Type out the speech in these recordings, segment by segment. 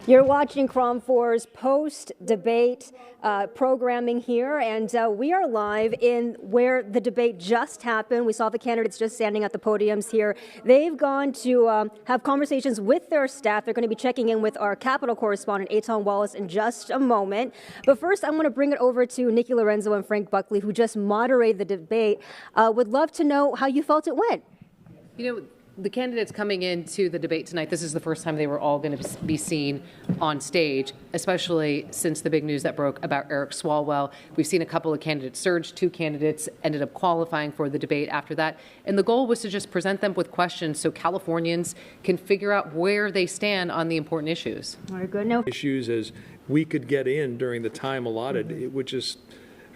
You're watching KROM 4's post-debate programming here, and we are live in where the debate just happened. We saw the candidates just standing at the podiums here. They've gone to have conversations with their staff. They're going to be checking in with our Capitol correspondent, Eitan Wallace, in just a moment. But first, I want to bring it over to Nikki Lorenzo and Frank Buckley, who just moderated the debate. Would love to know how you felt it went. You know, the candidates coming into the debate tonight, this is the first time they were all going to be seen on stage, especially since the big news that broke about Eric Swalwell. We've seen a couple of candidates surge. 2 candidates ended up qualifying for the debate after that. And the goal was to just present them with questions so Californians can figure out where they stand on the important issues. Very good. No issues as we could get in during the time allotted, which is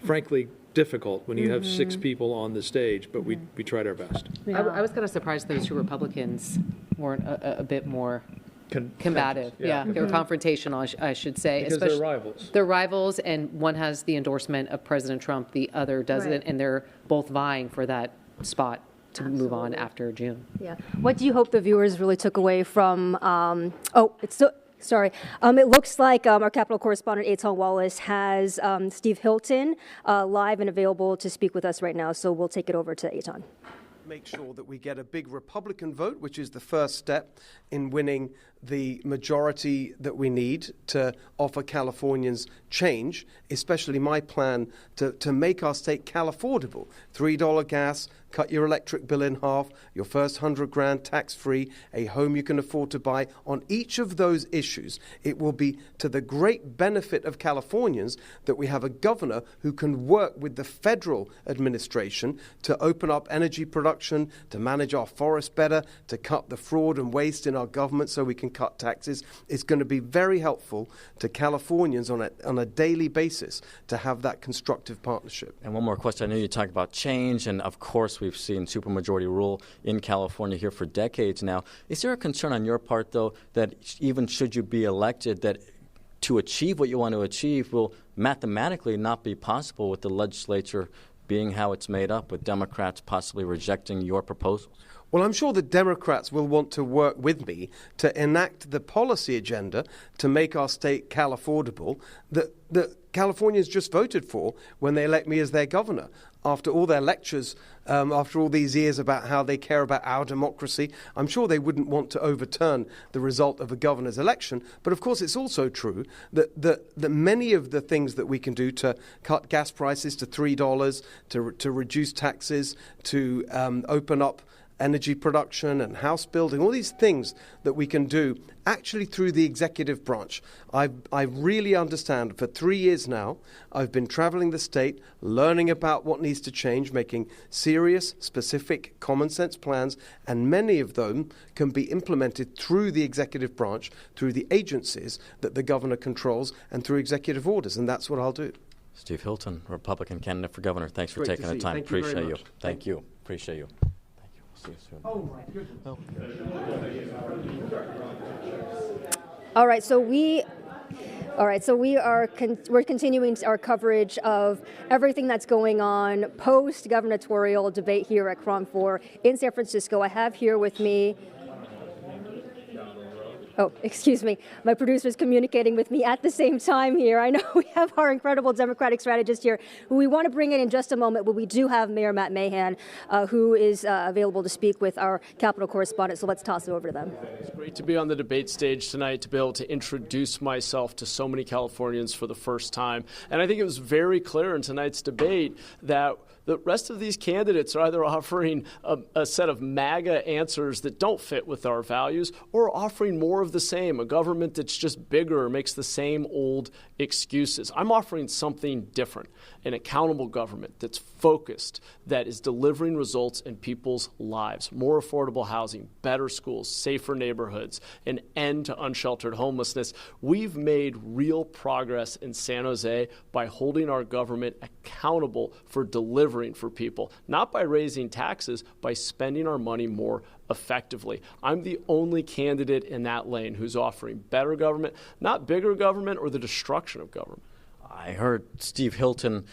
frankly difficult when you have 6 people on the stage, but we tried our best. Yeah. I was kind of surprised those 2 Republicans weren't a bit more combative. Yeah, they were confrontational, I should say. Because they're rivals. They're rivals, and one has the endorsement of President Trump, the other doesn't, and they're both vying for that spot to move on after June. Yeah. What do you hope the viewers really took away from, it looks like our Capitol correspondent, Eitan Wallace, has Steve Hilton live and available to speak with us right now, so we'll take it over to Eitan. Make sure that we get a big Republican vote, which is the first step in winning the majority that we need to offer Californians change, especially my plan to make our state Cal-affordable. $3 gas, cut your electric bill in half, your first $100,000 tax-free, a home you can afford to buy. On each of those issues, it will be to the great benefit of Californians that we have a governor who can work with the federal administration to open up energy production, to manage our forests better, to cut the fraud and waste in our government so we can cut taxes. It's going to be very helpful to Californians on a daily basis to have that constructive partnership. And one more question. I know you talked about change, and of course we've seen supermajority rule in California here for decades now. Is there a concern on your part, though, that even should you be elected, that to achieve what you want to achieve will mathematically not be possible with the legislature being how it's made up, with Democrats possibly rejecting your proposals? Well, I'm sure the Democrats will want to work with me to enact the policy agenda to make our state Cal-affordable that Californians just voted for when they elect me as their governor. After all their lectures, after all these years about how they care about our democracy, I'm sure they wouldn't want to overturn the result of a governor's election. But of course, it's also true that many of the things that we can do to cut gas prices to $3, to reduce taxes, to open up energy production and house building, all these things that we can do actually through the executive branch. I really understand. For 3 years now, I've been traveling the state, learning about what needs to change, making serious, specific, common sense plans, and many of them can be implemented through the executive branch, through the agencies that the governor controls, and through executive orders, and that's what I'll do. Steve Hilton, Republican candidate for governor. Thanks for taking the time. Appreciate you. Thank you. Appreciate you. See you soon. Oh my goodness. Oh. All right, so we're continuing our coverage of everything that's going on post gubernatorial debate here at KROM 4 in San Francisco. I have here with me. Oh, excuse me. My producer's communicating with me at the same time here. I know we have our incredible Democratic strategist here, who we want to bring in just a moment, but we do have Mayor Matt Mahan, who is available to speak with our Capitol correspondent. So let's toss it over to them. It's great to be on the debate stage tonight, to be able to introduce myself to so many Californians for the first time. And I think it was very clear in tonight's debate that the rest of these candidates are either offering a set of MAGA answers that don't fit with our values, or offering more of the same, a government that's just bigger, makes the same old excuses. I'm offering something different, an accountable government that's focused, that is delivering results in people's lives, more affordable housing, better schools, safer neighborhoods, an end to unsheltered homelessness. We've made real progress in San Jose by holding our government accountable for delivering for people, not by raising taxes, by spending our money more effectively. I'm the only candidate in that lane who's offering better government, not bigger government or the destruction of government. I heard Steve Hilton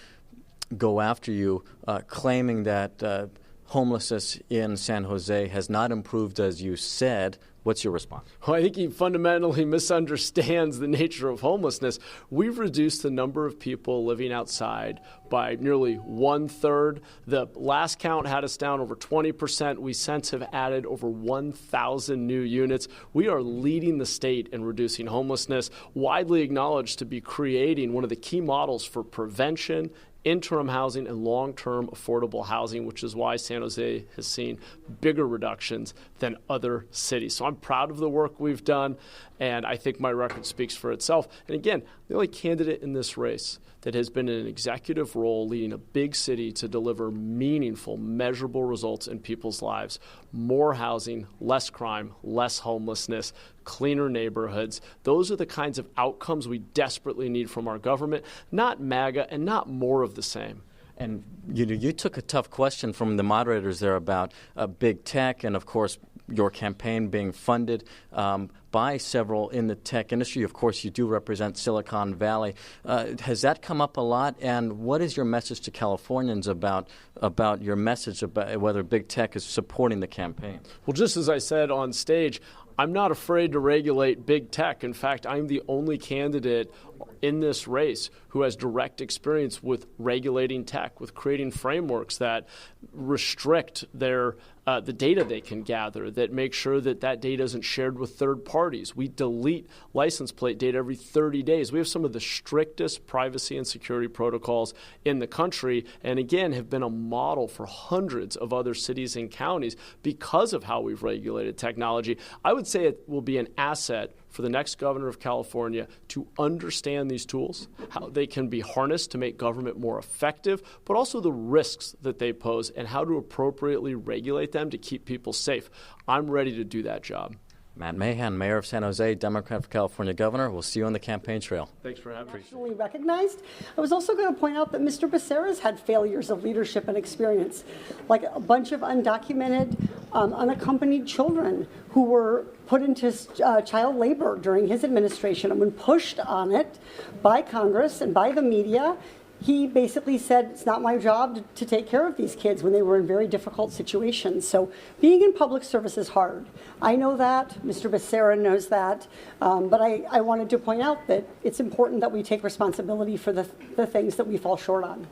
go after you, claiming that homelessness in San Jose has not improved as you said, What's your response? Well, I think he fundamentally misunderstands the nature of homelessness. We've reduced the number of people living outside by nearly 1/3. The last count had us down over 20%. We since have added over 1,000 new units. We are leading the state in reducing homelessness, widely acknowledged to be creating one of the key models for prevention, interim housing, and long-term affordable housing, which is why San Jose has seen bigger reductions than other cities. So I'm proud of the work we've done, and I think my record speaks for itself. And again, the only candidate in this race that has been in an executive role leading a big city to deliver meaningful, measurable results in people's lives. More housing, less crime, less homelessness, cleaner neighborhoods. Those are the kinds of outcomes we desperately need from our government, not MAGA and not more of the same. And you took a tough question from the moderators there about big tech and, of course, your campaign being funded by several in the tech industry. Of course, you do represent Silicon Valley. Has that come up a lot? And what is your message to Californians about your message about whether big tech is supporting the campaign? Well, just as I said on stage, I'm not afraid to regulate big tech. In fact, I'm the only candidate in this race who has direct experience with regulating tech, with creating frameworks that restrict the data they can gather, that make sure that data isn't shared with third parties. We delete license plate data every 30 days. We have some of the strictest privacy and security protocols in the country, and again, have been a model for hundreds of other cities and counties because of how we've regulated technology. I would say it will be an asset for the next governor of California to understand these tools, how they can be harnessed to make government more effective, but also the risks that they pose and how to appropriately regulate them to keep people safe. I'm ready to do that job. Matt Mahan, Mayor of San Jose, Democrat for California Governor. We'll see you on the campaign trail. Thanks for having me. Nationally recognized. I was also going to point out that Mr. Becerra's had failures of leadership and experience, like a bunch of undocumented, unaccompanied children who were put into child labor during his administration. And when pushed on it by Congress and by the media, he basically said, it's not my job to take care of these kids when they were in very difficult situations. So being in public service is hard. I know that. Mr. Becerra knows that. But I wanted to point out that it's important that we take responsibility for the things that we fall short on.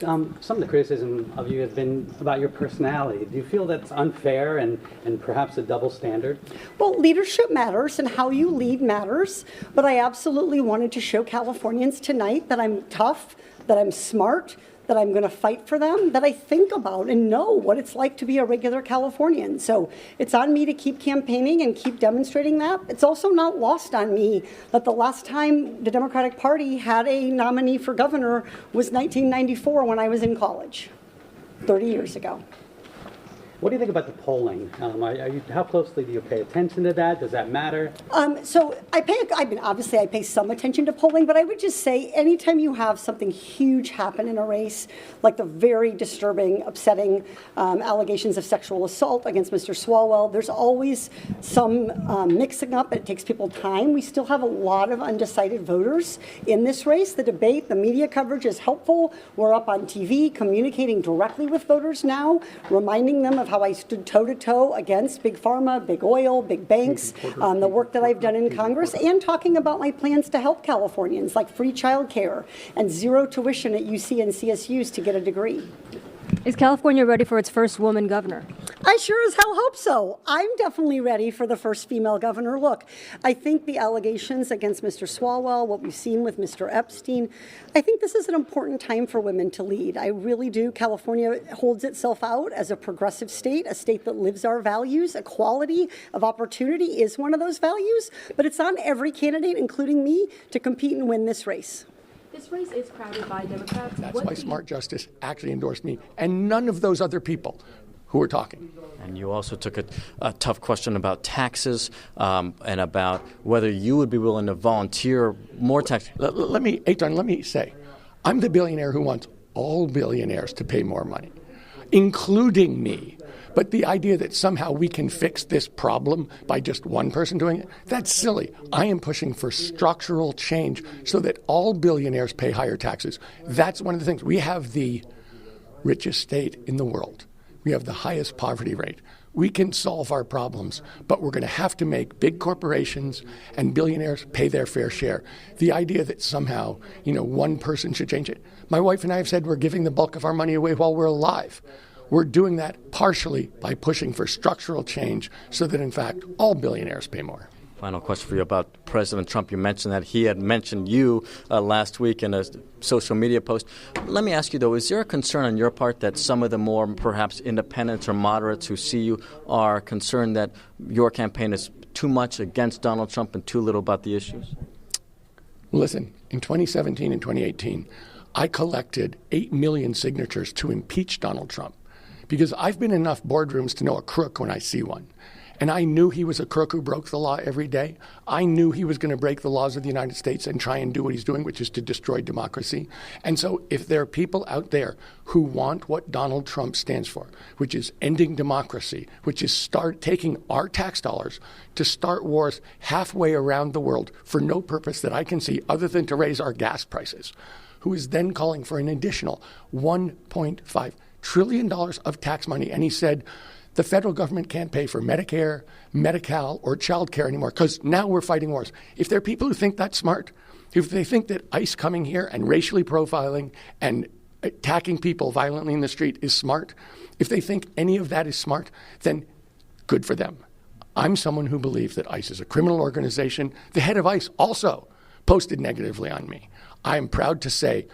Some of the criticism of you has been about your personality. Do you feel that's unfair and perhaps a double standard? Well, leadership matters and how you lead matters, but I absolutely wanted to show Californians tonight that I'm tough, that I'm smart, that I'm going to fight for them, that I think about and know what it's like to be a regular Californian. So it's on me to keep campaigning and keep demonstrating that. It's also not lost on me that the last time the Democratic Party had a nominee for governor was 1994 when I was in college, 30 years ago. What do you think about the polling? How closely do you pay attention to that? Does that matter? So obviously I pay some attention to polling, but I would just say anytime you have something huge happen in a race, like the very disturbing, upsetting allegations of sexual assault against Mr. Swalwell, there's always some mixing up. It takes people time. We still have a lot of undecided voters in this race. The debate, the media coverage is helpful. We're up on TV communicating directly with voters now, reminding them of how I stood toe-to-toe against Big Pharma, Big Oil, Big banks, the work that I've done in Congress, and talking about my plans to help Californians, like free childcare and zero tuition at UC and CSUs to get a degree. Is California ready for its first woman governor? I sure as hell hope so. I'm definitely ready for the first female governor. Look, I think the allegations against Mr. Swalwell, what we've seen with Mr. Epstein, I think this is an important time for women to lead. I really do. California holds itself out as a progressive state, a state that lives our values. Equality of opportunity is one of those values, but it's on every candidate, including me, to compete and win this race. This race is crowded by Democrats. That's why Smart Justice actually endorsed me, and none of those other people who were talking. And you also took a tough question about taxes and about whether you would be willing to volunteer more tax. Let me say, I'm the billionaire who wants all billionaires to pay more money, including me. But the idea that somehow we can fix this problem by just one person doing it, that's silly. I am pushing for structural change so that all billionaires pay higher taxes. That's one of the things. We have the richest state in the world. We have the highest poverty rate. We can solve our problems, but we're going to have to make big corporations and billionaires pay their fair share. The idea that somehow, one person should change it. My wife and I have said we're giving the bulk of our money away while we're alive. We're doing that partially by pushing for structural change so that, in fact, all billionaires pay more. Final question for you about President Trump. You mentioned that he had mentioned you last week in a social media post. Let me ask you, though, is there a concern on your part that some of the more perhaps independents or moderates who see you are concerned that your campaign is too much against Donald Trump and too little about the issues? Listen, in 2017 and 2018, I collected 8 million signatures to impeach Donald Trump because I've been in enough boardrooms to know a crook when I see one. And I knew he was a crook who broke the law every day. I knew he was going to break the laws of the United States and try and do what he's doing, which is to destroy democracy. And so if there are people out there who want what Donald Trump stands for, which is ending democracy, which is taking our tax dollars to start wars halfway around the world for no purpose that I can see other than to raise our gas prices, who is then calling for an additional $1.5 trillion of tax money. And he said, the federal government can't pay for Medicare, Medi-Cal, or child care anymore because now we're fighting wars. If there are people who think that's smart, if they think that ICE coming here and racially profiling and attacking people violently in the street is smart, if they think any of that is smart, then good for them. I'm someone who believes that ICE is a criminal organization. The head of ICE also posted negatively on me. I am proud to say,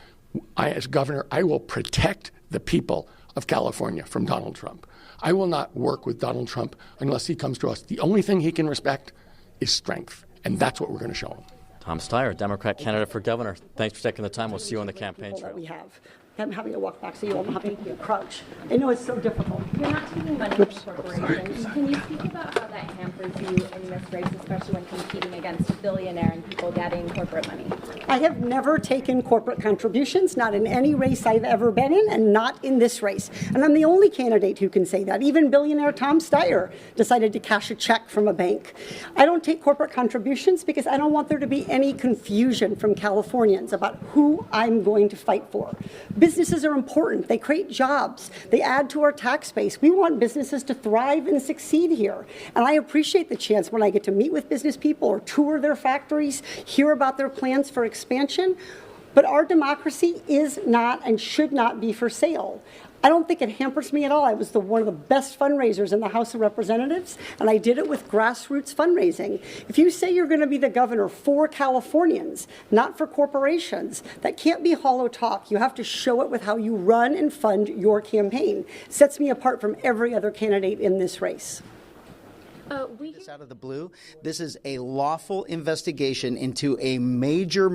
as governor, I will protect the people of California from Donald Trump. I will not work with Donald Trump unless he comes to us. The only thing he can respect is strength, and that's what we're going to show him. Tom Steyer, Democrat candidate for governor. Thanks for taking the time. We'll see you on the campaign trail. We have. I'm having to walk back so you won't have to crouch. I know it's so difficult. You're not taking money from corporations. Can you speak about how that hampers you in this race, especially when competing against a billionaire and people getting corporate money? I have never taken corporate contributions, not in any race I've ever been in, and not in this race. And I'm the only candidate who can say that. Even billionaire Tom Steyer decided to cash a check from a bank. I don't take corporate contributions because I don't want there to be any confusion from Californians about who I'm going to fight for. Businesses are important. They create jobs. They add to our tax base. We want businesses to thrive and succeed here. And I appreciate the chance when I get to meet with business people or tour their factories, hear about their plans for expansion. But our democracy is not and should not be for sale. I don't think it hampers me at all. I was one of the best fundraisers in the House of Representatives, and I did it with grassroots fundraising. If you say you're going to be the governor for Californians, not for corporations, that can't be hollow talk. You have to show it with how you run and fund your campaign. It sets me apart from every other candidate in this race. This out of the blue. This is a lawful investigation into a major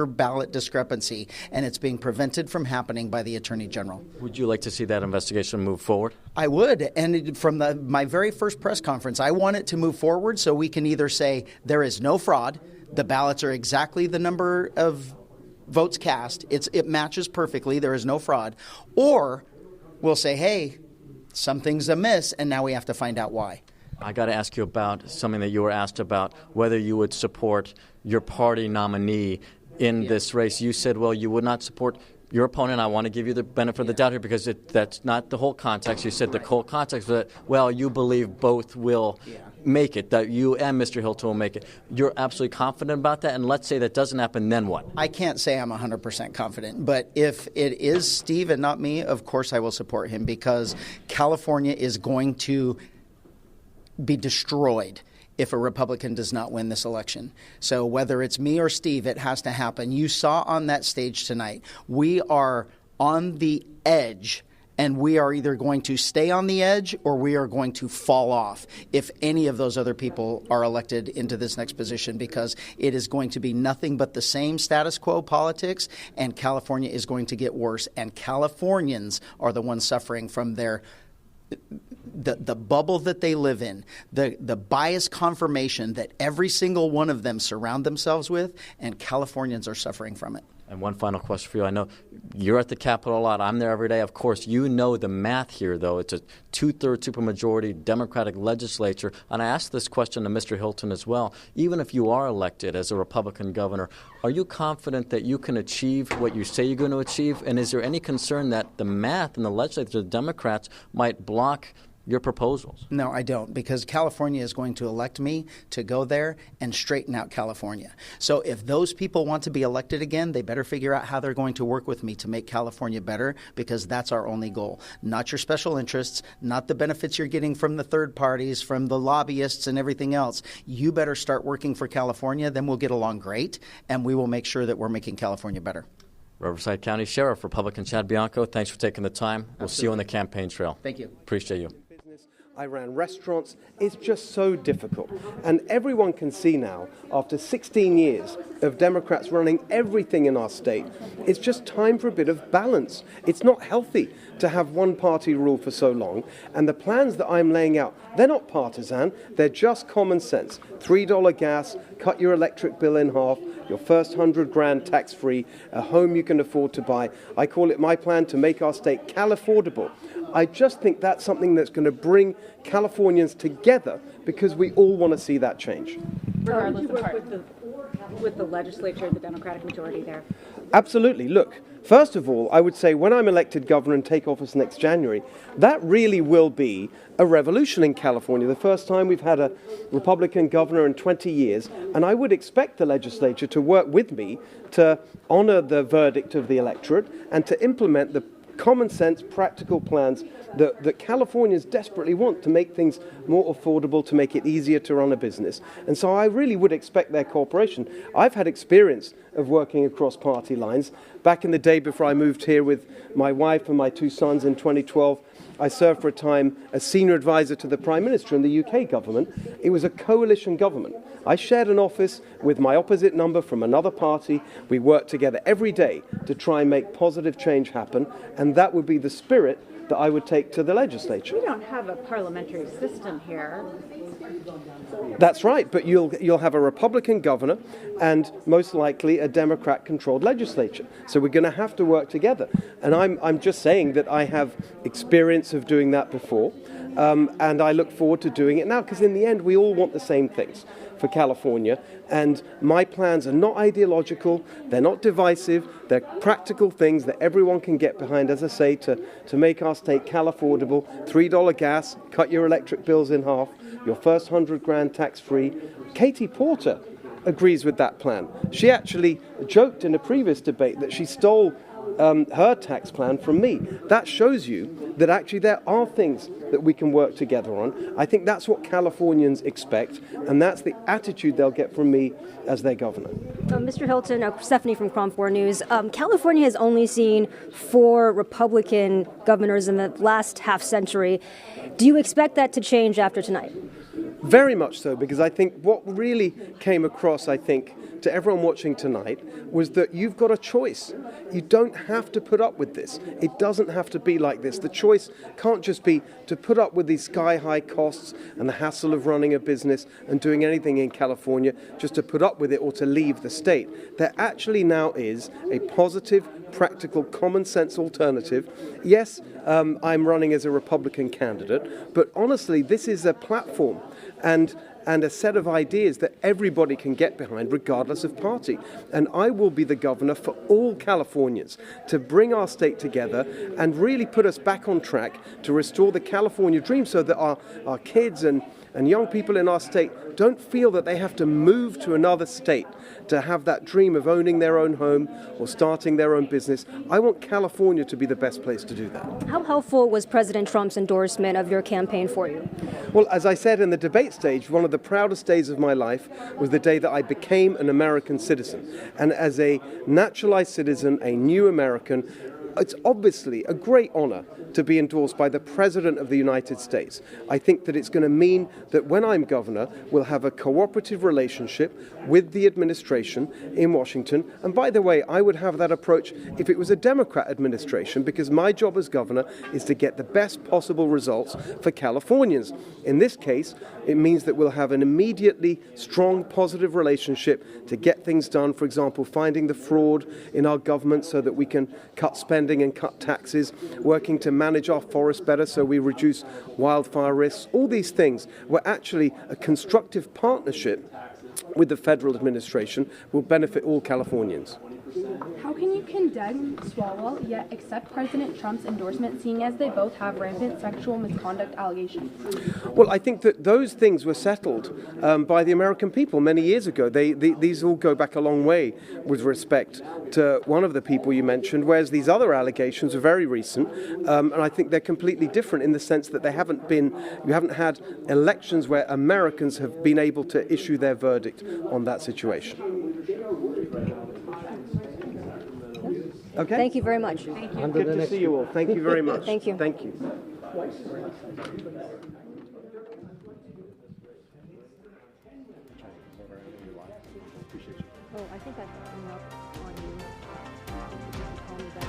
ballot discrepancy, and it's being prevented from happening by the Attorney General. Would you like to see that investigation move forward? I would, and from my very first press conference, I want it to move forward so we can either say there is no fraud, the ballots are exactly the number of votes cast, it matches perfectly, there is no fraud, or we'll say, hey, something's amiss, and now we have to find out why. I got to ask you about something that you were asked about, whether you would support your party nominee in this race. You said, well, you would not support your opponent. I want to give you the benefit of the doubt here because that's not the whole context. You said the whole context was that, well, you believe both will make it, that you and Mr. Hilton will make it. You're absolutely confident about that? And let's say that doesn't happen, then what? I can't say I'm 100% confident, but if it is Steve and not me, of course I will support him because California is going to be destroyed if a Republican does not win this election. So whether it's me or Steve, it has to happen. You saw on that stage tonight, we are on the edge, and we are either going to stay on the edge or we are going to fall off if any of those other people are elected into this next position, because it is going to be nothing but the same status quo politics, and California is going to get worse, and Californians are the ones suffering from the bubble that they live in, the biased confirmation that every single one of them surround themselves with, and Californians are suffering from it. And one final question for you. I know you're at the Capitol a lot. I'm there every day. Of course, you know the math here, though. It's a 2/3 supermajority Democratic legislature. And I asked this question to Mr. Hilton as well. Even if you are elected as a Republican governor, are you confident that you can achieve what you say you're going to achieve? And is there any concern that the math in the legislature, the Democrats, might block your proposals? No, I don't, because California is going to elect me to go there and straighten out California. So if those people want to be elected again, they better figure out how they're going to work with me to make California better, because that's our only goal. Not your special interests, not the benefits you're getting from the third parties, from the lobbyists and everything else. You better start working for California, then we'll get along great, and we will make sure that we're making California better. Riverside County Sheriff, Republican Chad Bianco, thanks for taking the time. We'll see you on the campaign trail. Thank you. Appreciate you. I ran restaurants. It's just so difficult. And everyone can see now, after 16 years of Democrats running everything in our state, it's just time for a bit of balance. It's not healthy to have one party rule for so long. And the plans that I'm laying out, they're not partisan. They're just common sense. $3 gas, cut your electric bill in half, your first $100,000 tax-free, a home you can afford to buy. I call it my plan to make our state Cal-affordable. I just think that's something that's going to bring Californians together, because we all want to see that change. Regardless of party. With the legislature, the Democratic majority there? Absolutely. Look, first of all, I would say when I'm elected governor and take office next January, that really will be a revolution in California. The first time we've had a Republican governor in 20 years, and I would expect the legislature to work with me to honor the verdict of the electorate and to implement the common sense, practical plans that Californians desperately want to make things more affordable, to make it easier to run a business. And so I really would expect their cooperation. I've had experience of working across party lines. Back in the day before I moved here with my wife and my 2 sons in 2012, I served for a time as senior advisor to the Prime Minister in the UK government. It was a coalition government. I shared an office with my opposite number from another party. We worked together every day to try and make positive change happen, and that would be the spirit that I would take to the legislature. We don't have a parliamentary system here. That's right, but you'll have a Republican governor and most likely a Democrat-controlled legislature. So we're going to have to work together. And I'm just saying that I have experience of doing that before, and I look forward to doing it now, because in the end we all want the same things for California, and my plans are not ideological, they're not divisive, they're practical things that everyone can get behind, as I say, to make our state Cal-affordable. $3 gas, cut your electric bills in half, your first $100,000 tax-free. Katie Porter agrees with that plan. She actually joked in a previous debate that she stole her tax plan from me. That shows you that actually there are things that we can work together on. I think that's what Californians expect, and that's the attitude they'll get from me as their governor. Mr. Hilton, Stephanie from Crom 4 News. California has only seen 4 Republican governors in the last half century. Do you expect that to change after tonight? Very much so, because I think what really came across, to everyone watching tonight was that you've got a choice. You don't have to put up with this. It doesn't have to be like this. The choice can't just be to put up with these sky-high costs and the hassle of running a business and doing anything in California, just to put up with it or to leave the state. There actually now is a positive, practical, common-sense alternative. Yes, I'm running as a Republican candidate, but honestly, this is a platform and a set of ideas that everybody can get behind regardless of party. And I will be the governor for all Californians to bring our state together and really put us back on track to restore the California dream, so that our kids and young people in our state don't feel that they have to move to another state to have that dream of owning their own home or starting their own business. I want California to be the best place to do that. How helpful was President Trump's endorsement of your campaign for you? Well, as I said in the debate stage, one of the proudest days of my life was the day that I became an American citizen. And as a naturalized citizen, a new American, it's obviously a great honor to be endorsed by the President of the United States. I think that it's going to mean that when I'm governor, we'll have a cooperative relationship with the administration in Washington. And by the way, I would have that approach if it was a Democrat administration, because my job as governor is to get the best possible results for Californians. In this case, it means that we'll have an immediately strong, positive relationship to get things done. For example, finding the fraud in our government so that we can cut spending and cut taxes, working to manage our forests better so we reduce wildfire risks. All these things were actually a constructive partnership with the federal administration will benefit all Californians. How can you condemn Swalwell yet accept President Trump's endorsement, seeing as they both have rampant sexual misconduct allegations? Well, I think that those things were settled by the American people many years ago. These all go back a long way with respect to one of the people you mentioned, whereas these other allegations are very recent, and I think they're completely different in the sense that you haven't had elections where Americans have been able to issue their verdict on that situation. Okay. Thank you very much. Thank you. Good to see you all. Thank you very much. Thank you. Thank you. Oh, I think I've hung up on you. You can call me back.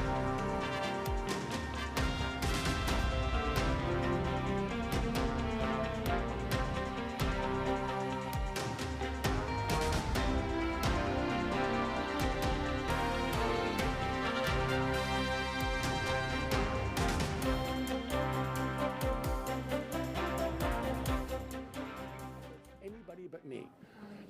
Anybody but me.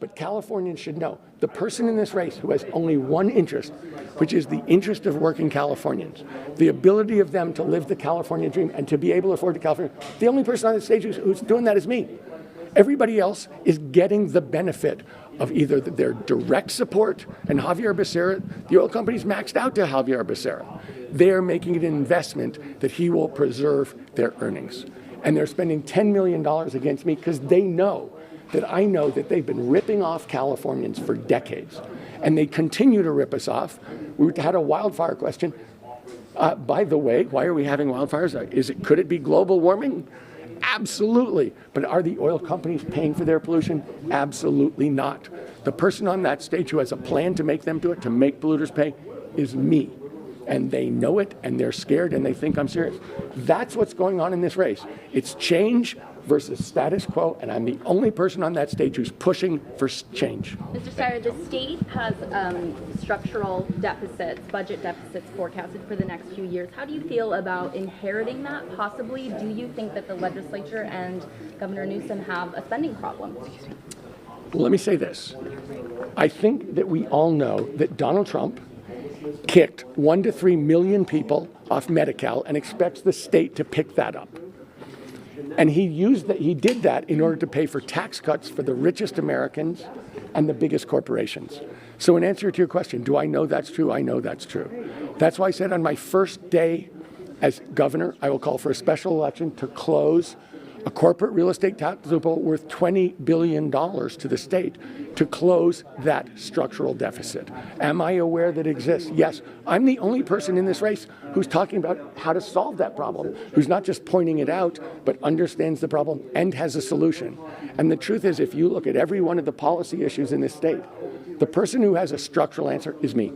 But Californians should know the person in this race who has only one interest, which is the interest of working Californians, the ability of them to live the California dream and to be able to afford the California. The only person on the stage who's doing that is me. Everybody else is getting the benefit of either their direct support, and Javier Becerra, the oil company's maxed out to Javier Becerra. They're making an investment that he will preserve their earnings. And they're spending $10 million against me because they know that I know that they've been ripping off Californians for decades. And they continue to rip us off. We had a wildfire question. By the way, why are we having wildfires? Could it be global warming? Absolutely. But are the oil companies paying for their pollution? Absolutely not. The person on that stage who has a plan to make them do it, to make polluters pay, is me. And they know it, and they're scared, and they think I'm serious. That's what's going on in this race. It's change versus status quo, and I'm the only person on that stage who's pushing for change. Mr. Steyer, the state has structural deficits, budget deficits forecasted for the next few years. How do you feel about inheriting that, possibly? Do you think that the legislature and Governor Newsom have a spending problem? Well, let me say this. I think that we all know that Donald Trump kicked 1 to 3 million people off Medi-Cal and expects the state to pick that up. And he did that in order to pay for tax cuts for the richest Americans and the biggest corporations. So in answer to your question, do I know that's true? I know that's true. That's why I said on my first day as governor, I will call for a special election to close a corporate real estate tax loophole worth $20 billion to the state to close that structural deficit. Am I aware that it exists? Yes. I'm the only person in this race who's talking about how to solve that problem, who's not just pointing it out, but understands the problem and has a solution. And the truth is, if you look at every one of the policy issues in this state, the person who has a structural answer is me.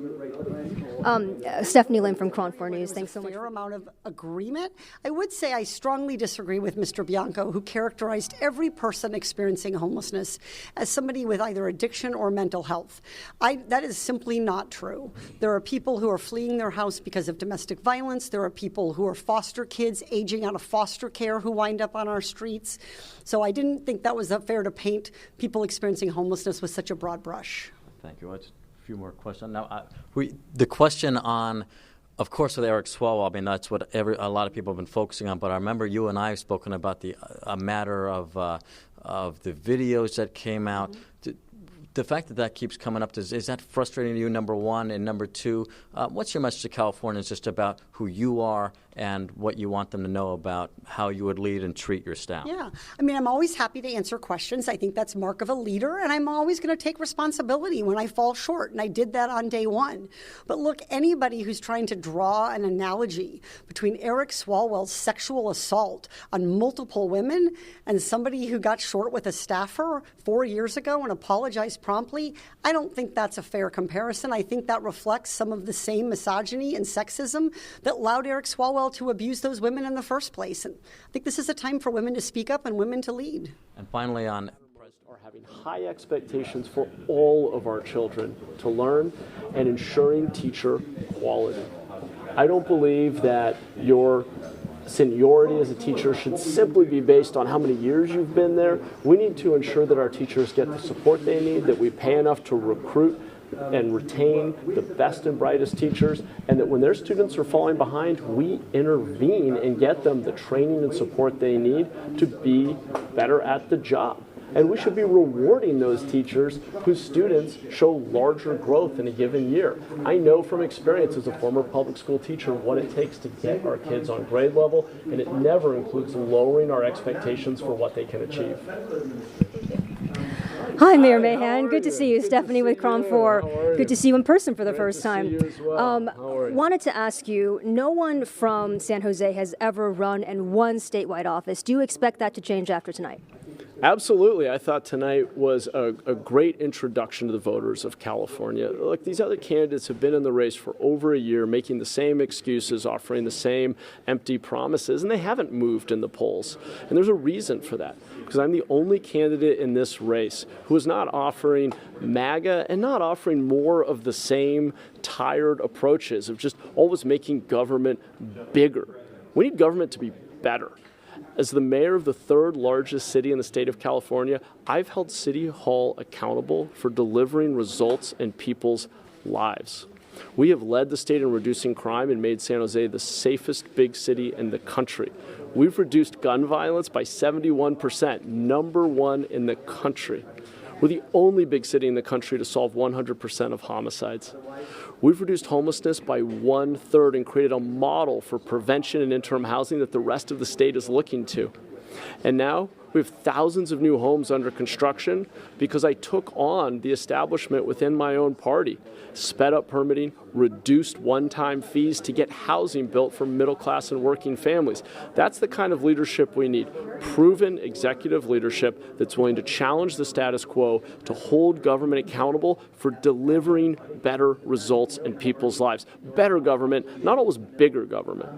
Stephanie Lim from Cron 4 News. Thanks so much. Fair amount of agreement. I would say I strongly disagree with Mr. Bianco, who characterized every person experiencing homelessness as somebody with either addiction or mental health. That is simply not true. There are people who are fleeing their house because of domestic violence. There are people who are foster kids aging out of foster care who wind up on our streets. So I didn't think that was fair to paint people experiencing homelessness with such a broad brush. Thank you. Few more questions. Now, the question on, of course, with Eric Swalwell, I mean, that's what a lot of people have been focusing on. But I remember you and I have spoken about a matter of the videos that came out. The fact that keeps coming up, is that frustrating to you, number one? And number two, what's your message to Californians just about who you are and what you want them to know about how you would lead and treat your staff? Yeah. I mean, I'm always happy to answer questions. I think that's mark of a leader, and I'm always going to take responsibility when I fall short, and I did that on day one. But look, anybody who's trying to draw an analogy between Eric Swalwell's sexual assault on multiple women and somebody who got short with a staffer 4 years ago and apologized promptly, I don't think that's a fair comparison. I think that reflects some of the same misogyny and sexism that allowed Eric Swalwell to abuse those women in the first place. And I think this is a time for women to speak up and women to lead. And finally on... are having high expectations for all of our children to learn and ensuring teacher quality. I don't believe that your seniority as a teacher should simply be based on how many years you've been there. We need to ensure that our teachers get the support they need, that we pay enough to recruit and retain the best and brightest teachers, and that when their students are falling behind, we intervene and get them the training and support they need to be better at the job. And we should be rewarding those teachers whose students show larger growth in a given year. I know from experience as a former public school teacher what it takes to get our kids on grade level, and it never includes lowering our expectations for what they can achieve. Hi, Mayor Mahan. Good to see you. Stephanie with Crom 4. Good to see you in person for the first time. Wanted to ask you, no one from San Jose has ever run and won statewide office. Do you expect that to change after tonight? Absolutely. I thought tonight was a great introduction to the voters of California. Look, these other candidates have been in the race for over a year, making the same excuses, offering the same empty promises, and they haven't moved in the polls. And there's a reason for that, because I'm the only candidate in this race who is not offering MAGA and not offering more of the same tired approaches of just always making government bigger. We need government to be better. As the mayor of the third largest city in the state of California, I've held City Hall accountable for delivering results in people's lives. We have led the state in reducing crime and made San Jose the safest big city in the country. We've reduced gun violence by 71%, number one in the country. We're the only big city in the country to solve 100% of homicides. We've reduced homelessness by 1/3 and created a model for prevention and interim housing that the rest of the state is looking to. And now we have thousands of new homes under construction because I took on the establishment within my own party, sped up permitting, reduced one-time fees to get housing built for middle-class and working families. That's the kind of leadership we need. Proven executive leadership that's willing to challenge the status quo, to hold government accountable for delivering better results in people's lives. Better government, not always bigger government.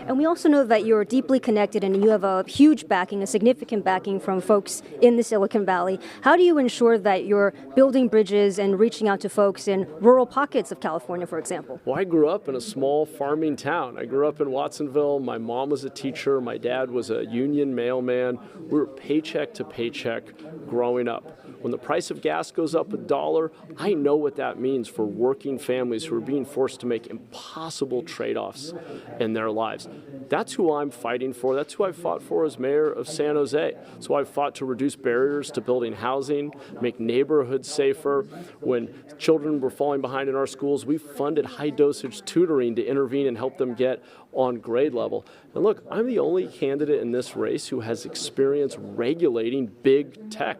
And we also know that you're deeply connected and you have a huge backing, a significant backing from folks in the Silicon Valley. How do you ensure that you're building bridges and reaching out to folks in rural pockets of California, for example? Well, I grew up in a small farming town. I grew up in Watsonville. My mom was a teacher. My dad was a union mailman. We were paycheck to paycheck growing up. When the price of gas goes up $1, I know what that means for working families who are being forced to make impossible trade-offs in their lives. That's who I'm fighting for. That's who I fought for as mayor of San Jose. So I've fought to reduce barriers to building housing, make neighborhoods safer. When children were falling behind in our schools, we funded high-dosage tutoring to intervene and help them get on grade level. And look, I'm the only candidate in this race who has experience regulating big tech.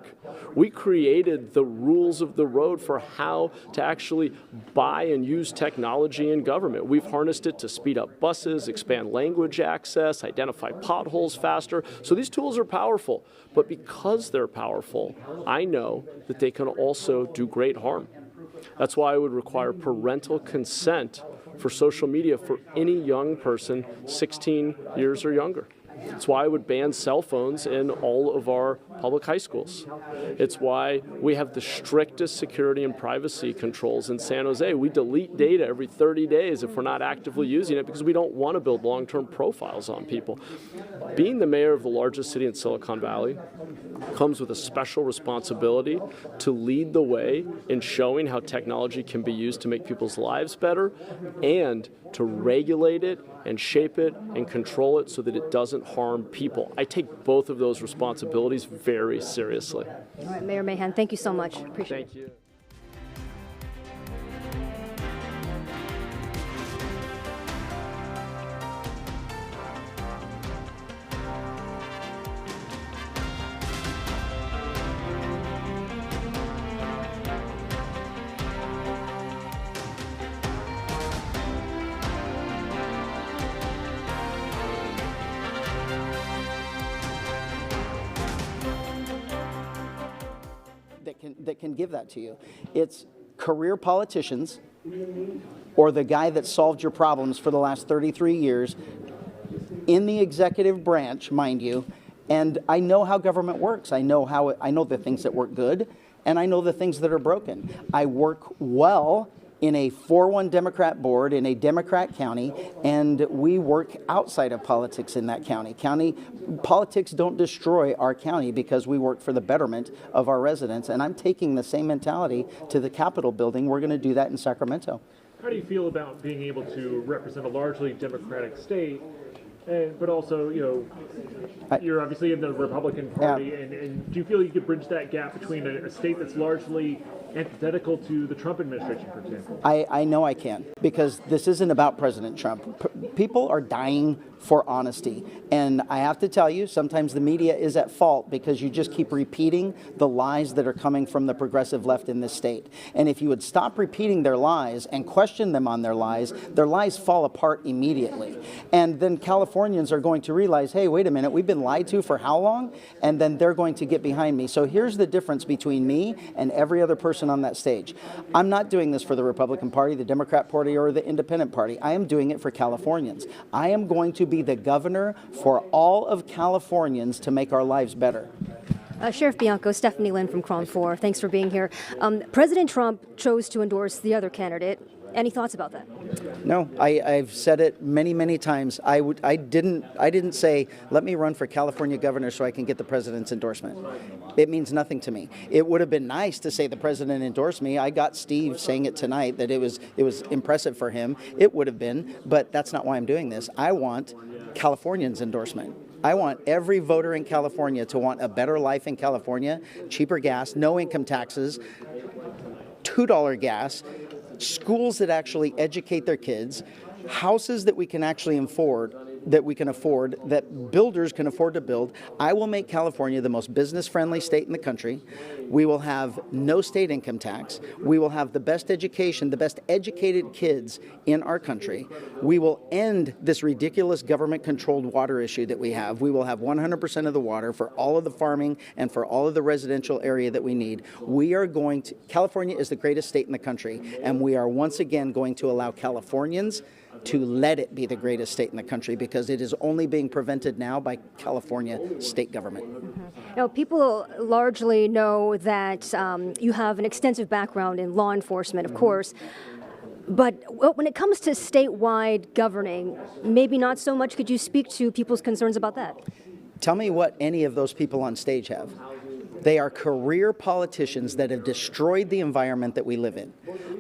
We created the rules of the road for how to actually buy and use technology in government. We've harnessed it to speed up buses, expand language access, identify potholes faster. So these tools are powerful. But because they're powerful, I know that they can also do great harm. That's why I would require parental consent for social media for any young person 16 years or younger. It's why I would ban cell phones in all of our public high schools. It's why we have the strictest security and privacy controls in San Jose. We delete data every 30 days if we're not actively using it because we don't want to build long-term profiles on people. Being the mayor of the largest city in Silicon Valley comes with a special responsibility to lead the way in showing how technology can be used to make people's lives better and to regulate it and shape it and control it so that it doesn't harm people. I take both of those responsibilities very seriously. All right, Mayor Mahan, thank you so much. Appreciate it. Thank you. That can give that to you. It's career politicians or the guy that solved your problems for the last 33 years in the executive branch, mind you, and I know how government works. I know the things that work good, and I know the things that are broken. I work well in a 4-1 Democrat board in a Democrat county, and we work outside of politics in that county. County politics don't destroy our county because we work for the betterment of our residents, and I'm taking the same mentality to the Capitol building. We're going to do that in Sacramento. How do you feel about being able to represent a largely Democratic state, but also, you're obviously in the Republican Party, and do you feel you could bridge that gap between a state that's largely antithetical to the Trump administration, for example? I know I can, because this isn't about President Trump. People are dying for honesty. And I have to tell you, sometimes the media is at fault because you just keep repeating the lies that are coming from the progressive left in this state. And if you would stop repeating their lies and question them on their lies fall apart immediately. And then Californians are going to realize, hey, wait a minute, we've been lied to for how long? And then they're going to get behind me. So here's the difference between me and every other person on that stage. I'm not doing this for the Republican Party, the Democrat Party, or the Independent Party. I am doing it for Californians. I am going to be the governor for all of Californians to make our lives better. Sheriff Bianco, Stephanie Lynn from Cron 4, thanks for being here. President Trump chose to endorse the other candidate. Any thoughts about that? No, I've said it many, many times. I didn't say, let me run for California governor so I can get the president's endorsement. It means nothing to me. It would have been nice to say the president endorsed me. I got Steve saying it tonight that it was impressive for him. It would have been, but that's not why I'm doing this. I want Californians' endorsement. I want every voter in California to want a better life in California, cheaper gas, no income taxes, $2 gas, schools that actually educate their kids, houses that we can actually afford, that builders can afford to build. I will make California the most business-friendly state in the country. We will have no state income tax. We will have the best education, the best educated kids in our country. We will end this ridiculous government-controlled water issue that we have. We will have 100% of the water for all of the farming and for all of the residential area that we need. California is the greatest state in the country, and we are once again going to allow Californians to let it be the greatest state in the country because it is only being prevented now by California state government. Mm-hmm. Now, people largely know that you have an extensive background in law enforcement, of course, but when it comes to statewide governing, maybe not so much. Could you speak to people's concerns about that? Tell me what any of those people on stage have. They are career politicians that have destroyed the environment that we live in.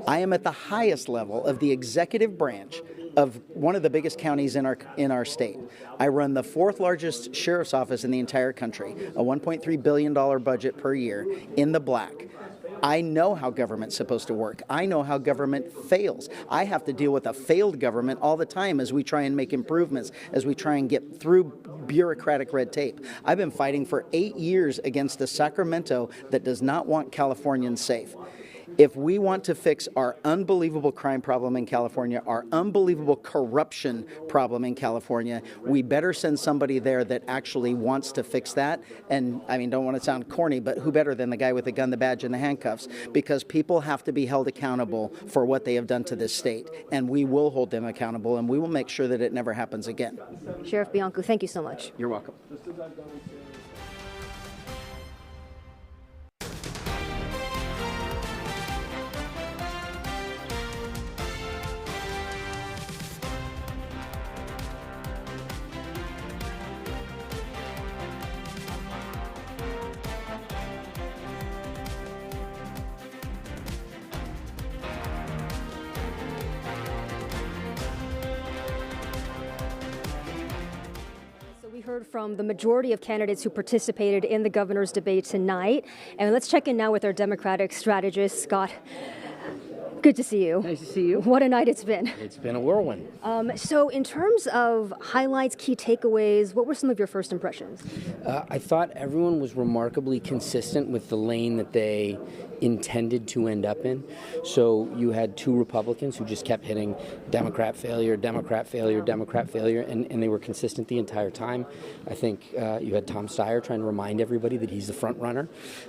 I am at the highest level of the executive branch of one of the biggest counties in our state. I run the 4th largest sheriff's office in the entire country, a $1.3 billion budget per year in the black. I know how government's supposed to work. I know how government fails. I have to deal with a failed government all the time as we try and make improvements, as we try and get through bureaucratic red tape. I've been fighting for 8 years against a Sacramento that does not want Californians safe. If we want to fix our unbelievable crime problem in California, our unbelievable corruption problem in California, we better send somebody there that actually wants to fix that. And I mean, don't want to sound corny, but who better than the guy with the gun, the badge, and the handcuffs? Because people have to be held accountable for what they have done to this state. And we will hold them accountable, and we will make sure that it never happens again. Sheriff Bianco, thank you so much. You're welcome. We heard from the majority of candidates who participated in the governor's debate tonight. And let's check in now with our Democratic strategist, Scott. Good to see you. Nice to see you. What a night it's been. It's been a whirlwind. So in terms of highlights, key takeaways, what were some of your first impressions? I thought everyone was remarkably consistent with the lane that they intended to end up in. So you had 2 Republicans who just kept hitting Democrat failure, Democrat failure, Democrat failure, and they were consistent the entire time. I think you had Tom Steyer trying to remind everybody that he's the front runner.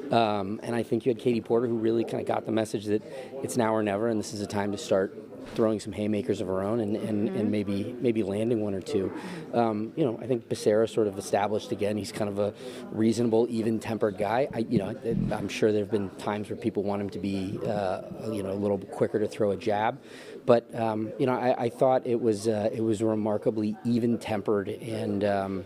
And I think you had Katie Porter who really kind of got the message that it's now or never, and this is a time to start throwing some haymakers of her own and maybe landing one or two. I think Becerra sort of established again he's kind of a reasonable, even-tempered guy. I'm sure there have been times where people want him to be a little quicker to throw a jab, but I thought it was remarkably even-tempered and.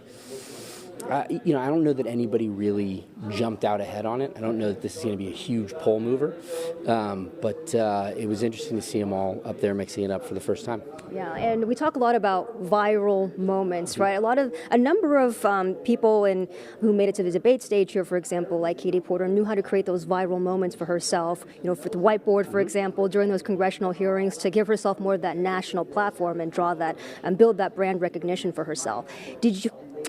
I don't know that anybody really jumped out ahead on it. I don't know that this is going to be a huge poll mover, but it was interesting to see them all up there mixing it up for the first time. Yeah, and we talk a lot about viral moments, right? A number of people who made it to the debate stage here, for example, like Katie Porter, knew how to create those viral moments for herself. For the whiteboard, for example, during those congressional hearings, to give herself more of that national platform and draw that and build that brand recognition for herself.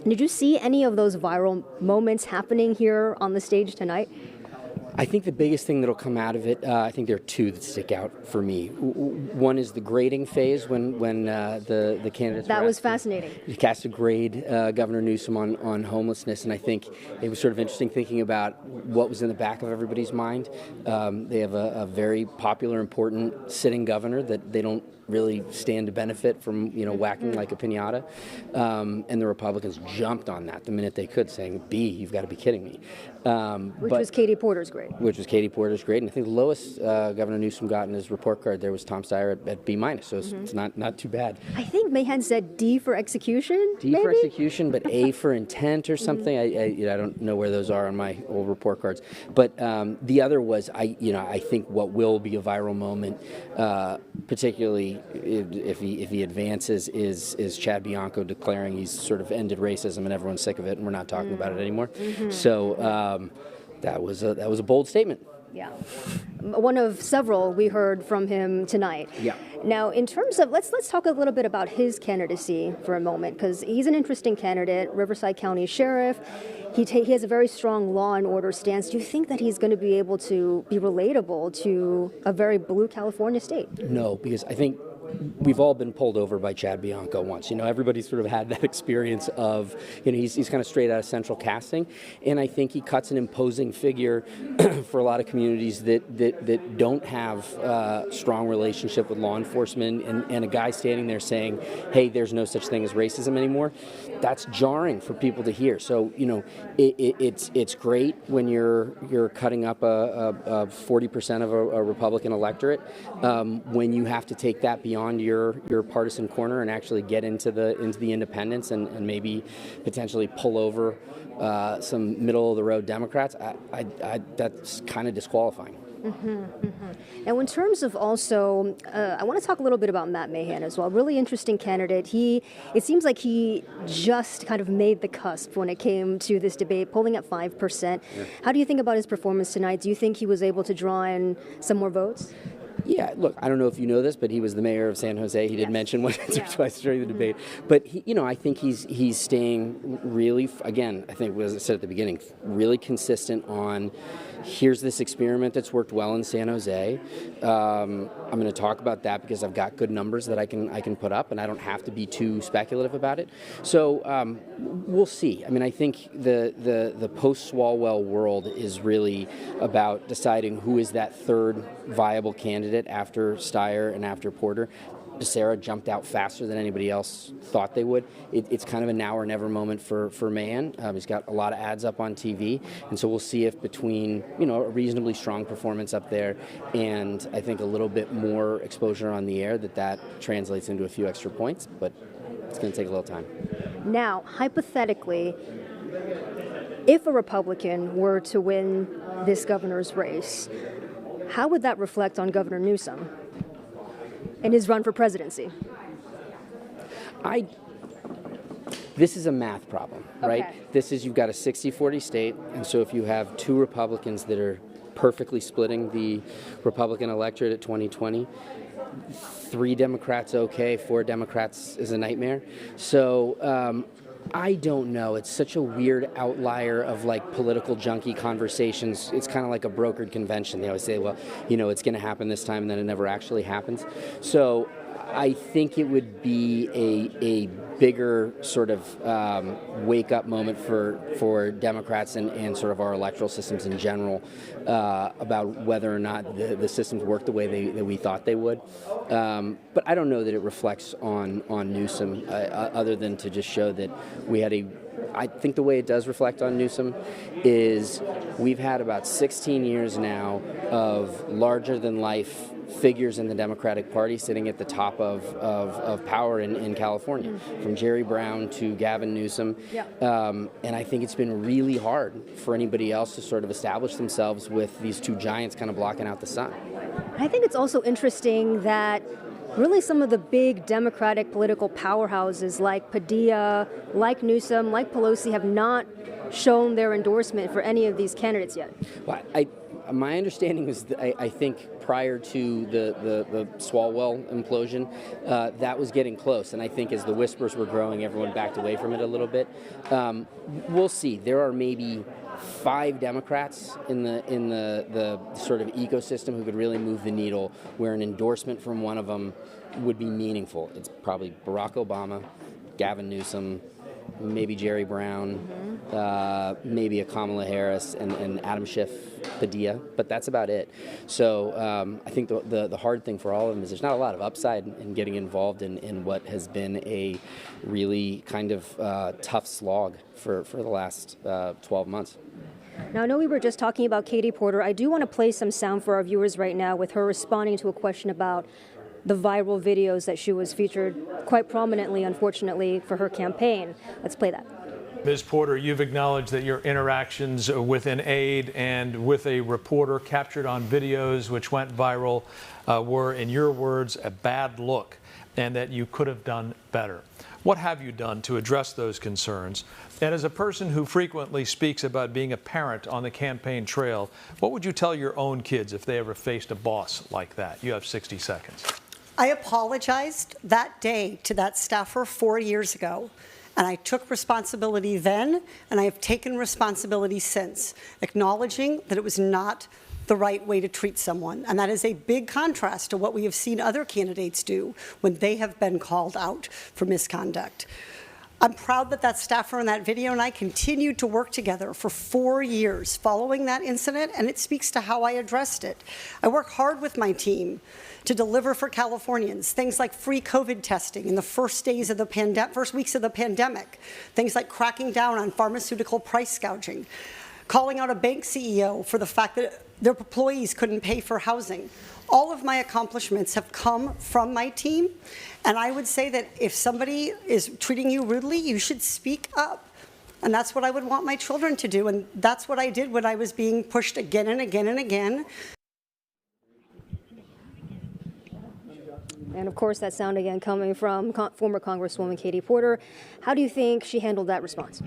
Did you see any of those viral moments happening here on the stage tonight? I think the biggest thing that'll come out of it, I think there are two that stick out for me. One is the grading phase when the candidates that was fascinating. Cast a grade Governor Newsom on homelessness, and I think it was sort of interesting thinking about what was in the back of everybody's mind. They have a very popular, important sitting governor that they don't really stand to benefit from, whacking like a piñata. And the Republicans jumped on that the minute they could, saying, B, you've got to be kidding me. Which was Katie Porter's grade. Which was Katie Porter's grade. And I think the lowest Governor Newsom got in his report card there was Tom Steyer at B-, so it's not too bad. I think Mahan said D for execution, D for execution, but A for intent or something. I don't know where those are on my old report cards. But the other was, I think what will be a viral moment, particularly if he advances, is Chad Bianco declaring he's sort of ended racism and everyone's sick of it and we're not talking about it anymore. So that was a bold statement. Yeah. One of several we heard from him tonight. Yeah. Now, in terms of, let's talk a little bit about his candidacy for a moment, because he's an interesting candidate, Riverside County Sheriff. He has a very strong law and order stance. Do you think that he's going to be able to be relatable to a very blue California state? No, because I think we've all been pulled over by Chad Bianco once. Everybody's sort of had that experience of, he's kind of straight out of central casting. And I think he cuts an imposing figure for a lot of communities that don't have a strong relationship with law enforcement. And a guy standing there saying, hey, there's no such thing as racism anymore. That's jarring for people to hear. So, it's great when you're cutting up a 40% of a Republican electorate. When you have to take that beyond your partisan corner and actually get into the independents and maybe potentially pull over some middle of the road Democrats, that's kind of disqualifying. Now, in terms of also, I want to talk a little bit about Matt Mahan as well. Really interesting candidate. It seems like he just kind of made the cusp when it came to this debate, polling at 5%. Yeah. How do you think about his performance tonight? Do you think he was able to draw in some more votes? Yeah, look, I don't know if you know this, but he was the mayor of San Jose. He did mention once or twice during the debate. But, I think he's staying really, again, I think, as I said at the beginning, really consistent on here's this experiment that's worked well in San Jose. I'm going to talk about that because I've got good numbers that I can put up, and I don't have to be too speculative about it. So we'll see. I mean, I think the post-Swalwell world is really about deciding who is that third viable candidate after Steyer and after Porter. Becerra jumped out faster than anybody else thought they would. It's kind of a now or never moment for Mahan. He's got a lot of ads up on TV, and so we'll see if between a reasonably strong performance up there and I think a little bit more exposure on the air that translates into a few extra points, but it's going to take a little time. Now, hypothetically, if a Republican were to win this governor's race, how would that reflect on Governor Newsom in his run for presidency? This is a math problem, right? Okay. This is, you've got a 60-40 state, and so if you have two Republicans that are perfectly splitting the Republican electorate at 2020, 3 Democrats okay, 4 Democrats is a nightmare. So I don't know. It's such a weird outlier of political junkie conversations. It's kind of like a brokered convention. They always say, well, it's going to happen this time, and then it never actually happens. So I think it would be a bigger sort of wake-up moment for Democrats and sort of our electoral systems in general about whether or not the systems work the way that we thought they would. But I don't know that it reflects on Newsom, other than to just show that we had I think the way it does reflect on Newsom is we've had about 16 years now of larger-than-life figures in the Democratic Party sitting at the top of power in California, from Jerry Brown to Gavin Newsom. Yeah. And I think it's been really hard for anybody else to sort of establish themselves with these two giants kind of blocking out the sun. I think it's also interesting that really some of the big Democratic political powerhouses like Padilla, like Newsom, like Pelosi have not shown their endorsement for any of these candidates yet. Well, my understanding is that I think prior to the Swalwell implosion, that was getting close. And I think as the whispers were growing, everyone backed away from it a little bit. We'll see. There are maybe 5 Democrats in the sort of ecosystem who could really move the needle, where an endorsement from one of them would be meaningful. It's probably Barack Obama, Gavin Newsom, maybe Jerry Brown, maybe a Kamala Harris, and Adam Schiff, Padilla, but that's about it. So I think the hard thing for all of them is there's not a lot of upside in getting involved in what has been a really kind of tough slog for the last 12 months. Now, I know we were just talking about Katie Porter. I do want to play some sound for our viewers right now with her responding to a question about the viral videos that she was featured quite prominently, unfortunately, for her campaign. Let's play that. Ms. Porter, you've acknowledged that your interactions with an aide and with a reporter captured on videos which went viral were, in your words, a bad look, and that you could have done better. What have you done to address those concerns? And as a person who frequently speaks about being a parent on the campaign trail, what would you tell your own kids if they ever faced a boss like that? You have 60 seconds. I apologized that day to that staffer 4 years ago, and I took responsibility then, and I have taken responsibility since, acknowledging that it was not the right way to treat someone. And that is a big contrast to what we have seen other candidates do when they have been called out for misconduct. I'm proud that that staffer in that video and I continued to work together for 4 years following that incident, and it speaks to how I addressed it. I work hard with my team to deliver for Californians, things like free COVID testing in the first weeks of the pandemic, things like cracking down on pharmaceutical price gouging, calling out a bank CEO for the fact that their employees couldn't pay for housing. All of my accomplishments have come from my team, and I would say that if somebody is treating you rudely, you should speak up. And that's what I would want my children to do, and that's what I did when I was being pushed again and again and again. And of course, that sound again coming from former Congresswoman Katie Porter. How do you think she handled that response?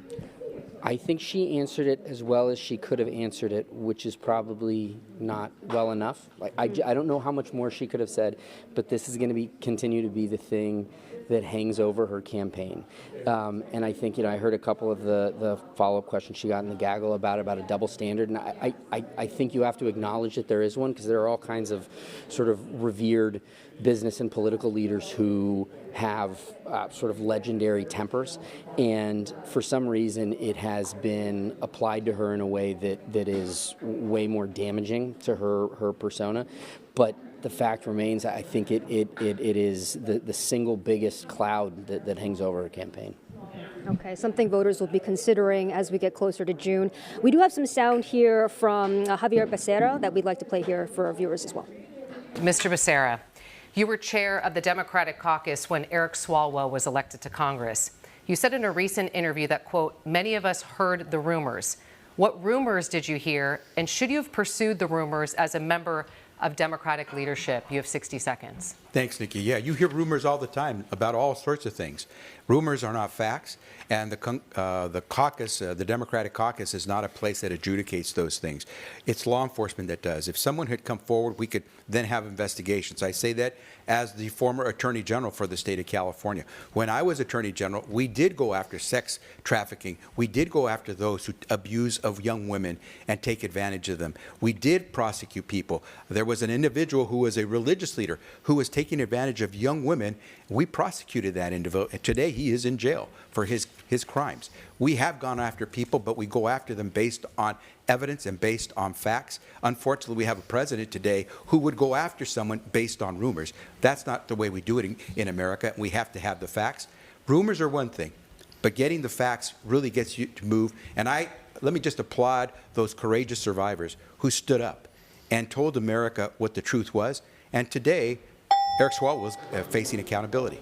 I think she answered it as well as she could have answered it, which is probably not well enough. Like I don't know how much more she could have said, but this is going to continue to be the thing that hangs over her campaign. And I think, I heard a couple of the follow-up questions she got in the gaggle about a double standard, and I think you have to acknowledge that there is one, because there are all kinds of sort of revered business and political leaders who have sort of legendary tempers, and for some reason it has been applied to her in a way that is way more damaging to her persona. But the fact remains, I think it is the single biggest cloud that hangs over her campaign. Okay, something voters will be considering as we get closer to June. We do have some sound here from Javier Becerra that we'd like to play here for our viewers as well. Mr. Becerra, you were chair of the Democratic caucus when Eric Swalwell was elected to Congress. You said in a recent interview that, quote, many of us heard the rumors. What rumors did you hear, and should you have pursued the rumors as a member of Democratic leadership? You have 60 seconds. Thanks, Nikki. Yeah, you hear rumors all the time about all sorts of things. Rumors are not facts, and the caucus, the Democratic caucus, is not a place that adjudicates those things. It's law enforcement that does. If someone had come forward, we could then have investigations. I say that as the former Attorney General for the state of California. When I was Attorney General, we did go after sex trafficking. We did go after those who abuse of young women and take advantage of them. We did prosecute people. There There was an individual who was a religious leader who was taking advantage of young women. We prosecuted that individual. Today he is in jail for his crimes. We have gone after people, but we go after them based on evidence and based on facts. Unfortunately, we have a president today who would go after someone based on rumors. That's not the way we do it in America. We have to have the facts. Rumors are one thing, but getting the facts really gets you to move. And let me just applaud those courageous survivors who stood up and told America what the truth was. And today, Eric Swalwell was facing accountability.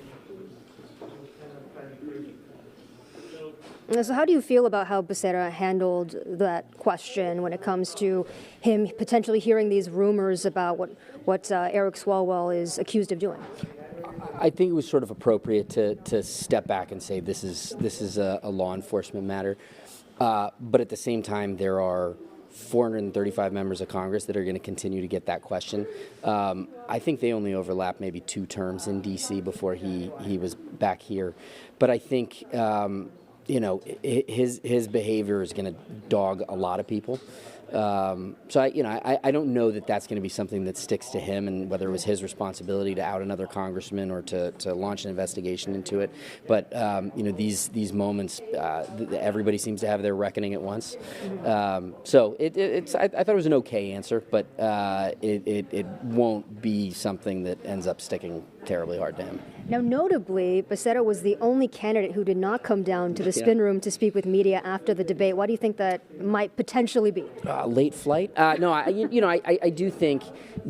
So how do you feel about how Becerra handled that question when it comes to him potentially hearing these rumors about what Eric Swalwell is accused of doing? I think it was sort of appropriate to step back and say this is a law enforcement matter. But at the same time, there are 435 members of Congress that are going to continue to get that question. I think they only overlap maybe 2 terms in D.C. before he was back here. But I think his behavior is going to dog a lot of people. So I don't know that that's going to be something that sticks to him, and whether it was his responsibility to out another congressman or to launch an investigation into it. But these moments, everybody seems to have their reckoning at once. So I thought it was an okay answer, but it won't be something that ends up sticking terribly hard to him. Now, notably, Becerra was the only candidate who did not come down to the spin room to speak with media after the debate. Why do you think that might potentially be? Late flight? No, I do think,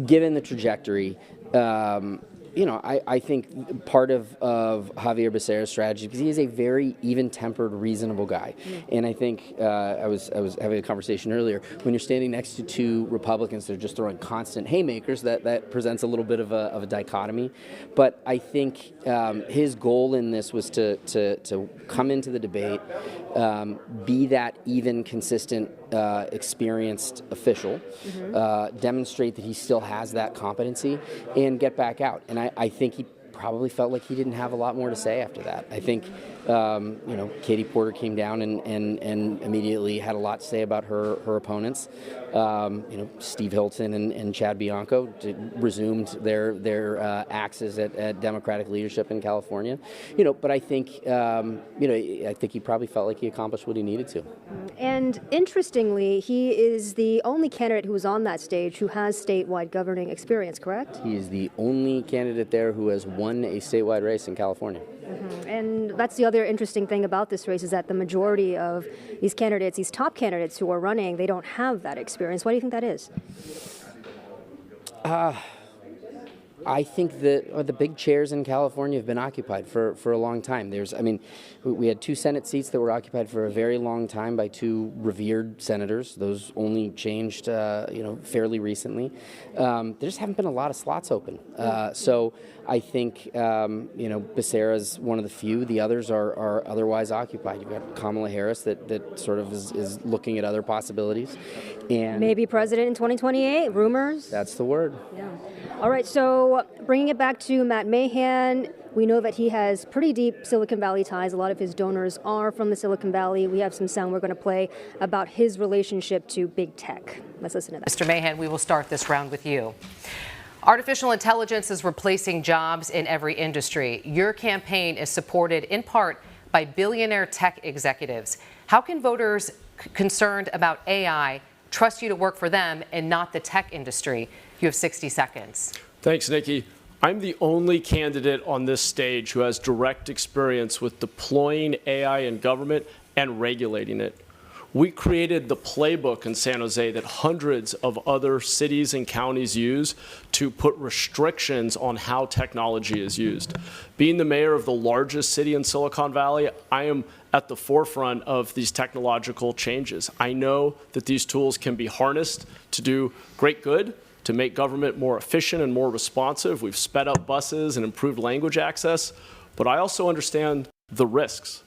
given the trajectory, I think part of Javier Becerra's strategy, because he is a very even-tempered, reasonable guy, and I think I was having a conversation earlier. When you're standing next to 2 Republicans that are just throwing constant haymakers, that presents a little bit of a dichotomy. But I think his goal in this was to come into the debate, be that even, consistent, experienced official, demonstrate that he still has that competency, and get back out. And I think he probably felt like he didn't have a lot more to say after that. I think, Katie Porter came down and immediately had a lot to say about her opponents. Steve Hilton and Chad Bianco resumed their axes at Democratic leadership in California. But I think, I think he probably felt like he accomplished what he needed to. And interestingly, he is the only candidate who was on that stage who has statewide governing experience, correct? He is the only candidate there who has won a statewide race in California. And that's the other interesting thing about this race, is that the majority of these candidates, these top candidates who are running, they don't have that experience. Why do you think that is? I think that the big chairs in California have been occupied for a long time. We had 2 Senate seats that were occupied for a very long time by 2 revered senators. Those only changed, fairly recently. There just haven't been a lot of slots open. So I think, Becerra's one of the few. The others are otherwise occupied. You've got Kamala Harris that sort of is looking at other possibilities. And maybe president in 2028, rumors? That's the word. Yeah. All right, so bringing it back to Matt Mahan, we know that he has pretty deep Silicon Valley ties. A lot of his donors are from the Silicon Valley. We have some sound we're going to play about his relationship to big tech. Let's listen to that. Mr. Mahan, we will start this round with you. Artificial intelligence is replacing jobs in every industry. Your campaign is supported in part by billionaire tech executives. How can voters concerned about AI trust you to work for them and not the tech industry? You have 60 seconds. Thanks, Nikki. I'm the only candidate on this stage who has direct experience with deploying AI in government and regulating it. We created the playbook in San Jose that hundreds of other cities and counties use to put restrictions on how technology is used. Being the mayor of the largest city in Silicon Valley, I am at the forefront of these technological changes. I know that these tools can be harnessed to do great good, to make government more efficient and more responsive. We've sped up buses and improved language access, but I also understand the risks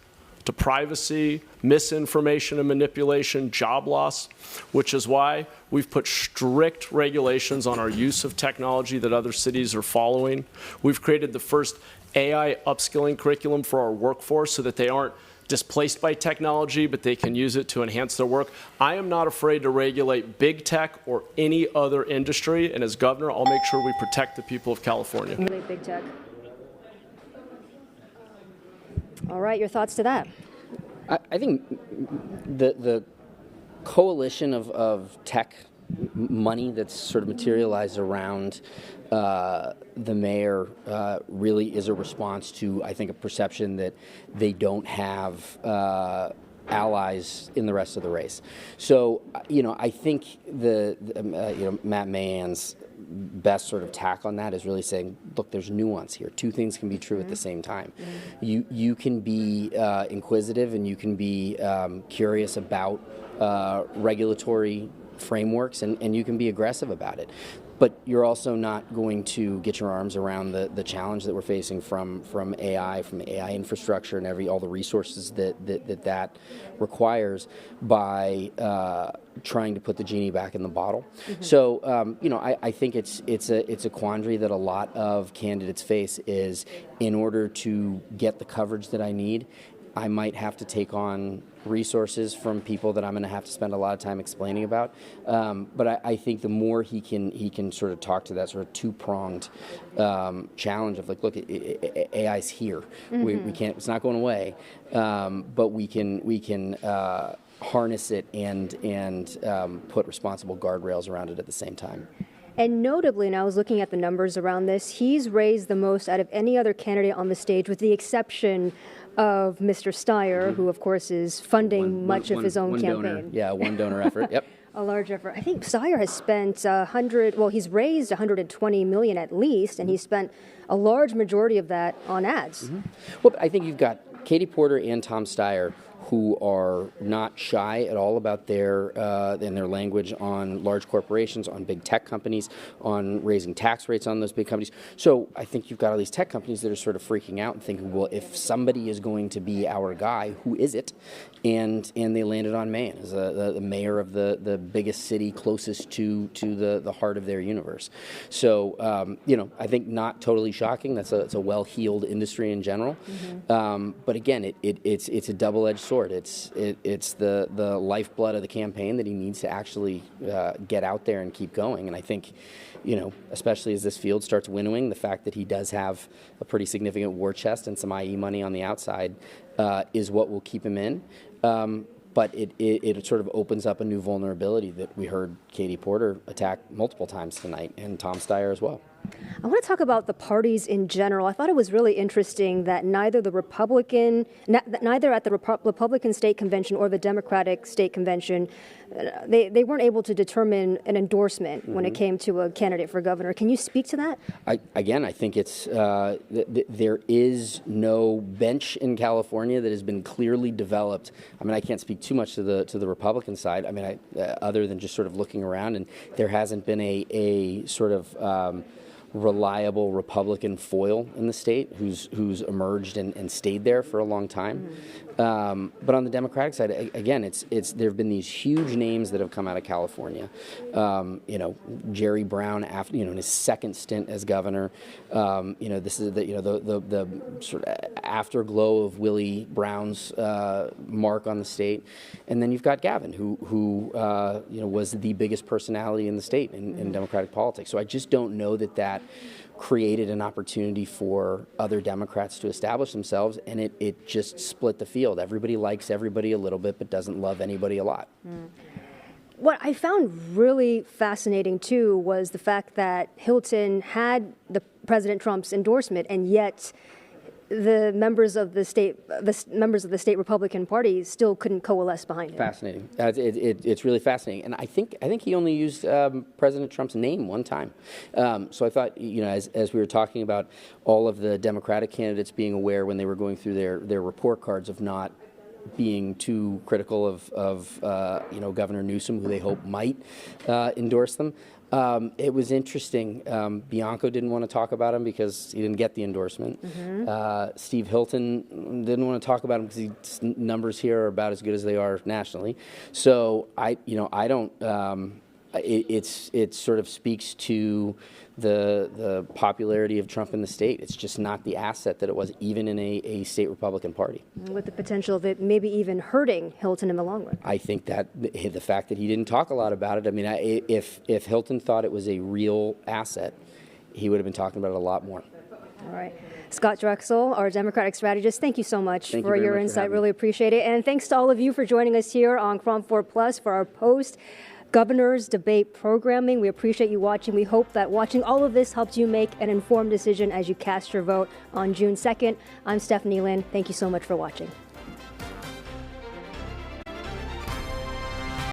to privacy, misinformation and manipulation, job loss, which is why we've put strict regulations on our use of technology that other cities are following. We've created the first AI upskilling curriculum for our workforce so that they aren't displaced by technology, but they can use it to enhance their work. I am not afraid to regulate big tech or any other industry, and as governor, I'll make sure we protect the people of California. Really big tech. All right, your thoughts to that? I think the coalition of tech money that's sort of materialized around the mayor really is a response to, I think, a perception that they don't have allies in the rest of the race. So, I think Matt Mahan's best sort of tack on that is really saying, look, there's nuance here. Two things can be true at the same time. You can be inquisitive and you can be curious about regulatory frameworks, and you can be aggressive about it. But you're also not going to get your arms around the challenge that we're facing from AI, from the AI infrastructure and all the resources that requires by trying to put the genie back in the bottle. So I think it's a quandary that a lot of candidates face is, in order to get the coverage that I need, I might have to take on resources from people that I'm going to have to spend a lot of time explaining about. But I think the more he can sort of talk to that sort of two-pronged challenge of, like, look, AI's here. We can't. It's not going away. But we can harness it and put responsible guardrails around it at the same time. And notably, and I was looking at the numbers around this, he's raised the most out of any other candidate on the stage, with the exception of Mr. Steyer, who, of course, is funding much of his own campaign. One donor effort, yep. A large effort. I think Steyer has spent he's raised $120 million at least, and he spent a large majority of that on ads. Well, I think you've got Katie Porter and Tom Steyer, who are not shy at all about their language on large corporations, on big tech companies, on raising tax rates on those big companies. So I think you've got all these tech companies that are sort of freaking out and thinking, well, if somebody is going to be our guy, who is it? And they landed on Mahan as the mayor of the biggest city closest to the heart of their universe. So I think not totally shocking. It's a well-heeled industry in general. But again, it's a double-edged sword. It's the lifeblood of the campaign that he needs to actually get out there and keep going. And I think, especially as this field starts winnowing, the fact that he does have a pretty significant war chest and some IE money on the outside is what will keep him in. But it sort of opens up a new vulnerability that we heard Katie Porter attack multiple times tonight, and Tom Steyer as well. I want to talk about the parties in general. I thought it was really interesting that neither at the Republican State Convention or the Democratic State Convention, they weren't able to determine an endorsement when it came to a candidate for governor. Can you speak to that? I think it's there is no bench in California that has been clearly developed. I mean, I can't speak too much to the Republican side. I mean, other than just sort of looking around, and there hasn't been a sort of reliable Republican foil in the state who's emerged and stayed there for a long time. But on the Democratic side, again, there have been these huge names that have come out of California. Jerry Brown, after in his second stint as governor. This is the sort of afterglow of Willie Brown's mark on the state, and then you've got Gavin, who was the biggest personality in the state in Democratic politics. So I just don't know that created an opportunity for other Democrats to establish themselves, and it just split the field. Everybody likes everybody a little bit, but doesn't love anybody a lot. What I found really fascinating, too, was the fact that Hilton had President Trump's endorsement, and yet the members of the state Republican Party still couldn't coalesce behind him. Fascinating. It's really fascinating, and I think he only used President Trump's name one time. So I thought, as we were talking about all of the Democratic candidates being aware when they were going through their report cards of not being too critical of Governor Newsom, who they hope might endorse them. It was interesting. Bianco didn't want to talk about him because he didn't get the endorsement. Steve Hilton didn't want to talk about him because his numbers here are about as good as they are nationally. So I don't. it sort of speaks to the popularity of Trump in the state. It's just not the asset that it was, even in a state Republican Party. With the potential of it maybe even hurting Hilton in the long run. I think that the fact that he didn't talk a lot about it, I mean, if Hilton thought it was a real asset, he would have been talking about it a lot more. All right. Scott Drexel, our Democratic strategist, thank you so much for your insight. Really appreciate it. And thanks to all of you for joining us here on KRON 4 Plus for our post-Governor's Debate programming. We appreciate you watching. We hope that watching all of this helps you make an informed decision as you cast your vote on June 2nd. I'm Stephanie Lynn. Thank you so much for watching.